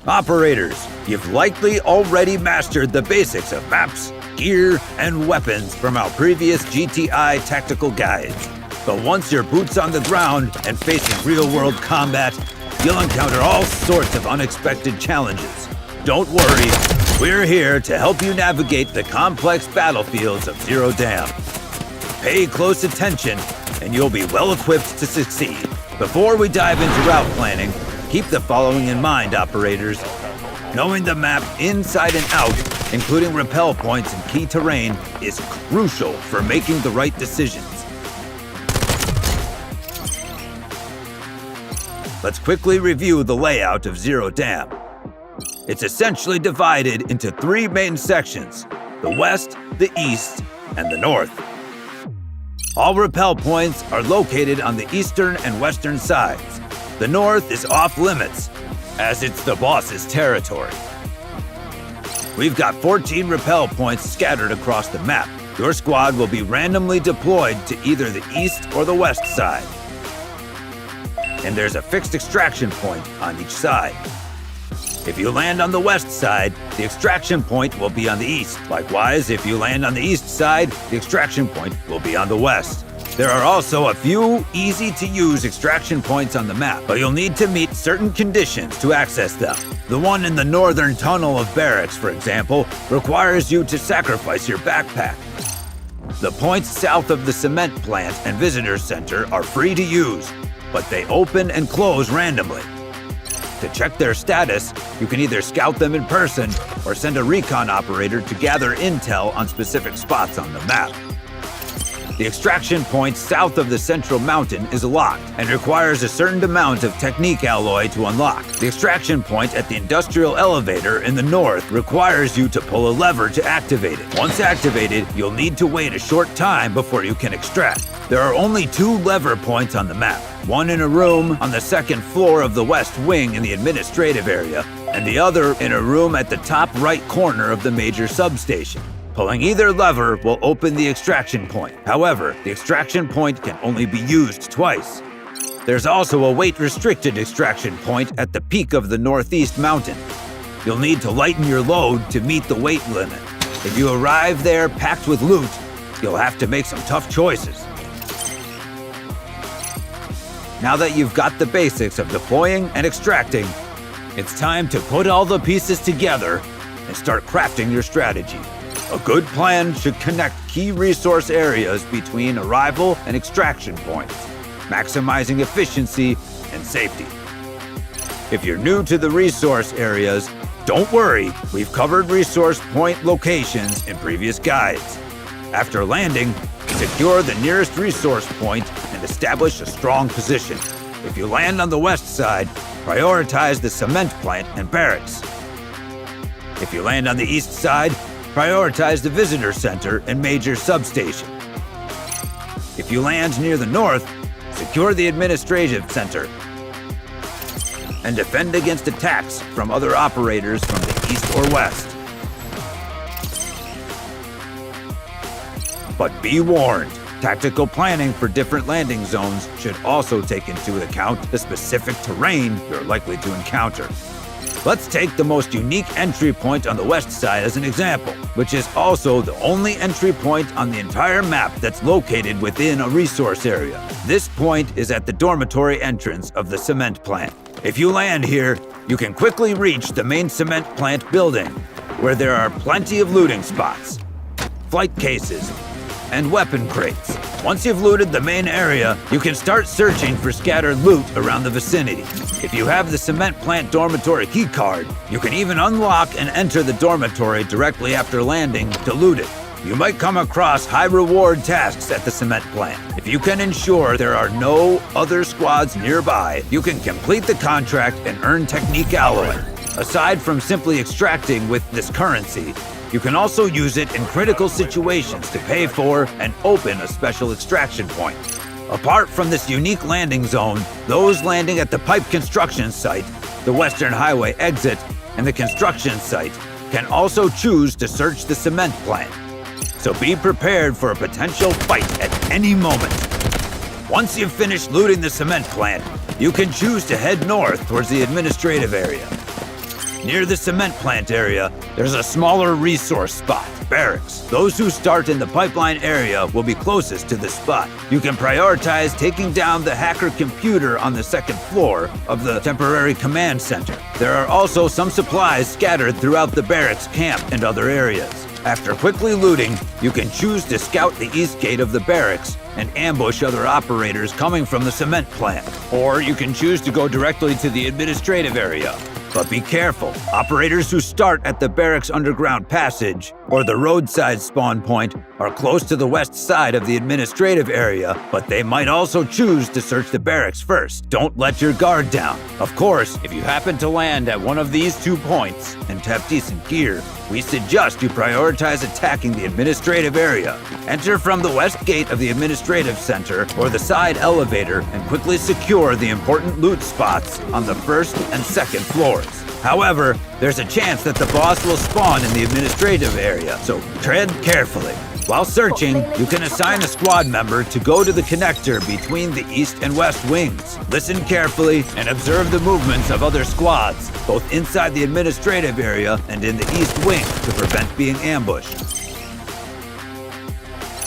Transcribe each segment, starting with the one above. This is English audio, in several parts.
Operators, you've likely already mastered the basics of maps, gear, and weapons from our previous GTI tactical guides. But once you're boots on the ground and facing real-world combat, you'll encounter all sorts of unexpected challenges. Don't worry, we're here to help you navigate the complex battlefields of Zero Dam. Pay close attention, and you'll be well-equipped to succeed. Before we dive into route planning, keep the following in mind, operators. Knowing the map inside and out, including rappel points and key terrain, is crucial for making the right decisions. Let's quickly review the layout of Zero Dam. It's essentially divided into three main sections: the west, the east, and the north. All rappel points are located on the eastern and western sides. The north is off limits, as it's the boss's territory. We've got 14 rappel points scattered across the map. Your squad will be randomly deployed to either the east or the west side. And there's a fixed extraction point on each side. If you land on the west side, the extraction point will be on the east. Likewise, if you land on the east side, the extraction point will be on the west. There are also a few easy-to-use extraction points on the map, but you'll need to meet certain conditions to access them. The one in the northern tunnel of barracks, for example, requires you to sacrifice your backpack. The points south of the cement plant and visitor center are free to use, but they open and close randomly. To check their status, you can either scout them in person or send a recon operator to gather intel on specific spots on the map. The extraction point south of the central mountain is locked and requires a certain amount of technique alloy to unlock. The extraction point at the industrial elevator in the north requires you to pull a lever to activate it. Once activated, you'll need to wait a short time before you can extract. There are only 2 lever points on the map, one in a room on the second floor of the west wing in the administrative area, and the other in a room at the top right corner of the major substation. Pulling either lever will open the extraction point. However, the extraction point can only be used twice. There's also a weight-restricted extraction point at the peak of the northeast mountain. You'll need to lighten your load to meet the weight limit. If you arrive there packed with loot, you'll have to make some tough choices. Now that you've got the basics of deploying and extracting, it's time to put all the pieces together and start crafting your strategy. A good plan should connect key resource areas between arrival and extraction points, maximizing efficiency and safety. If you're new to the resource areas, don't worry, we've covered resource point locations in previous guides. After landing, secure the nearest resource point and establish a strong position. If you land on the west side, prioritize the cement plant and barracks. If you land on the east side, prioritize the visitor center and major substation. If you land near the north, secure the administrative center and defend against attacks from other operators from the east or west. But be warned, tactical planning for different landing zones should also take into account the specific terrain you're likely to encounter. Let's take the most unique entry point on the west side as an example, which is also the only entry point on the entire map that's located within a resource area. This point is at the dormitory entrance of the cement plant. If you land here, you can quickly reach the main cement plant building, where there are plenty of looting spots, flight cases, and weapon crates. Once you've looted the main area, you can start searching for scattered loot around the vicinity. If you have the cement plant dormitory keycard, you can even unlock and enter the dormitory directly after landing to loot it. You might come across high-reward tasks at the cement plant. If you can ensure there are no other squads nearby, you can complete the contract and earn technique alloy. Aside from simply extracting with this currency, you can also use it in critical situations to pay for and open a special extraction point. Apart from this unique landing zone, those landing at the pipe construction site, the Western Highway exit, and the construction site can also choose to search the cement plant. So be prepared for a potential fight at any moment. Once you've finished looting the cement plant, you can choose to head north towards the administrative area. Near the cement plant area, there's a smaller resource spot, barracks. Those who start in the pipeline area will be closest to the spot. You can prioritize taking down the hacker computer on the second floor of the temporary command center. There are also some supplies scattered throughout the barracks camp and other areas. After quickly looting, you can choose to scout the east gate of the barracks and ambush other operators coming from the cement plant. Or you can choose to go directly to the administrative area. But be careful, operators who start at the barracks underground passage or the roadside spawn point are close to the west side of the administrative area, but they might also choose to search the barracks first. Don't let your guard down. Of course, if you happen to land at one of these 2 points and have decent gear, we suggest you prioritize attacking the administrative area. Enter from the west gate of the administrative center or the side elevator and quickly secure the important loot spots on the first and second floors. However, there's a chance that the boss will spawn in the administrative area, so tread carefully. While searching, you can assign a squad member to go to the connector between the east and west wings. Listen carefully and observe the movements of other squads, both inside the administrative area and in the east wing, to prevent being ambushed.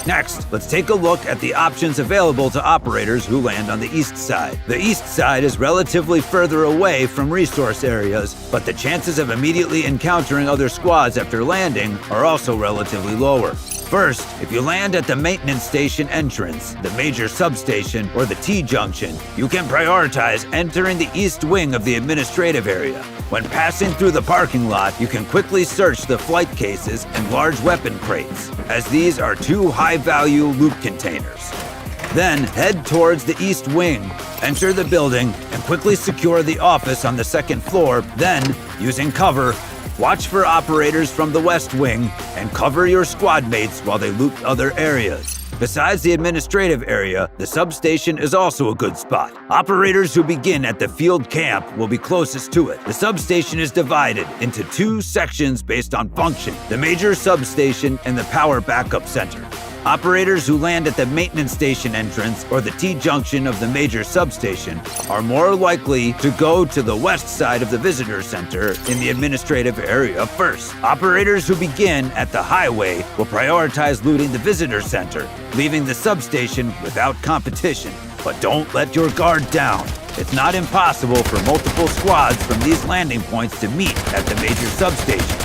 Next, let's take a look at the options available to operators who land on the east side. The east side is relatively further away from resource areas, but the chances of immediately encountering other squads after landing are also relatively lower. First, if you land at the maintenance station entrance, the major substation, or the T-junction, you can prioritize entering the east wing of the administrative area. When passing through the parking lot, you can quickly search the flight cases and large weapon crates, as these are 2 high-value loot containers. Then head towards the east wing, enter the building, and quickly secure the office on the second floor. Then, using cover, watch for operators from the west wing and cover your squad mates while they loot other areas. Besides the administrative area, the substation is also a good spot. Operators who begin at the field camp will be closest to it. The substation is divided into 2 sections based on function: the major substation and the power backup center. Operators who land at the maintenance station entrance or the T-junction of the major substation are more likely to go to the west side of the visitor center in the administrative area first. Operators who begin at the highway will prioritize looting the visitor center, leaving the substation without competition. But don't let your guard down. It's not impossible for multiple squads from these landing points to meet at the major substation.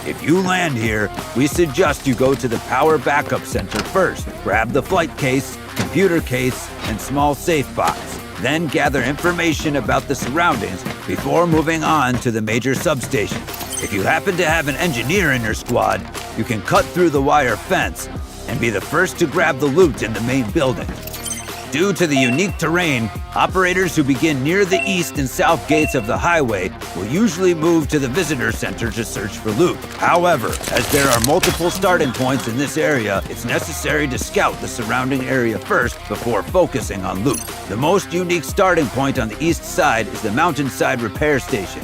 If you land here, we suggest you go to the power backup center first. Grab the flight case, computer case, and small safe box. Then gather information about the surroundings before moving on to the major substation. If you happen to have an engineer in your squad, you can cut through the wire fence and be the first to grab the loot in the main building. Due to the unique terrain, operators who begin near the east and south gates of the highway will usually move to the visitor center to search for loot. However, as there are multiple starting points in this area, it's necessary to scout the surrounding area first before focusing on loot. The most unique starting point on the east side is the mountainside repair station.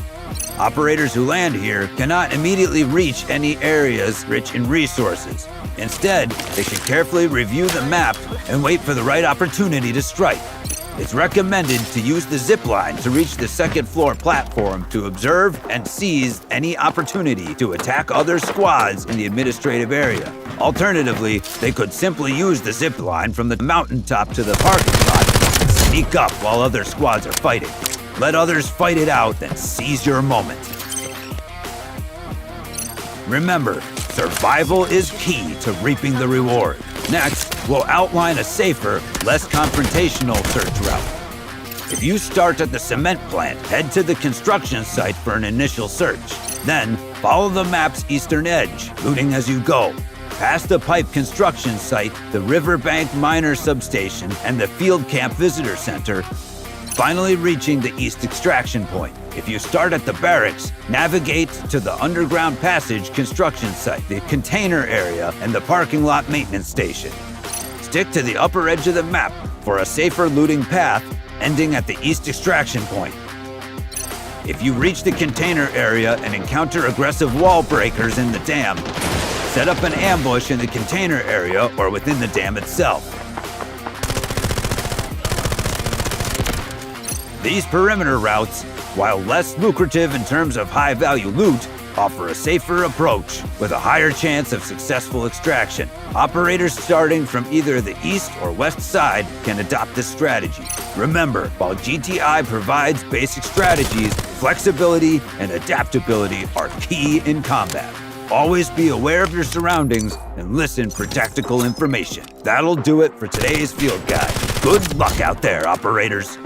Operators who land here cannot immediately reach any areas rich in resources. Instead, they should carefully review the map and wait for the right opportunity to strike. It's recommended to use the zip line to reach the second floor platform to observe and seize any opportunity to attack other squads in the administrative area. Alternatively, they could simply use the zip line from the mountaintop to the parking lot and sneak up while other squads are fighting. Let others fight it out, then seize your moment. Remember, survival is key to reaping the reward. Next, we'll outline a safer, less confrontational search route. If you start at the cement plant, head to the construction site for an initial search. Then, follow the map's eastern edge, looting as you go. Past the pipe construction site, the Riverbank Miner Substation, and the Field Camp Visitor Center, finally reaching the east extraction point. If you start at the barracks, navigate to the underground passage construction site, the container area, and the parking lot maintenance station. Stick to the upper edge of the map for a safer looting path, ending at the east extraction point. If you reach the container area and encounter aggressive wall breakers in the dam, set up an ambush in the container area or within the dam itself. These perimeter routes, while less lucrative in terms of high-value loot, offer a safer approach with a higher chance of successful extraction. Operators starting from either the east or west side can adopt this strategy. Remember, while GTI provides basic strategies, flexibility and adaptability are key in combat. Always be aware of your surroundings and listen for tactical information. That'll do it for today's field guide. Good luck out there, operators!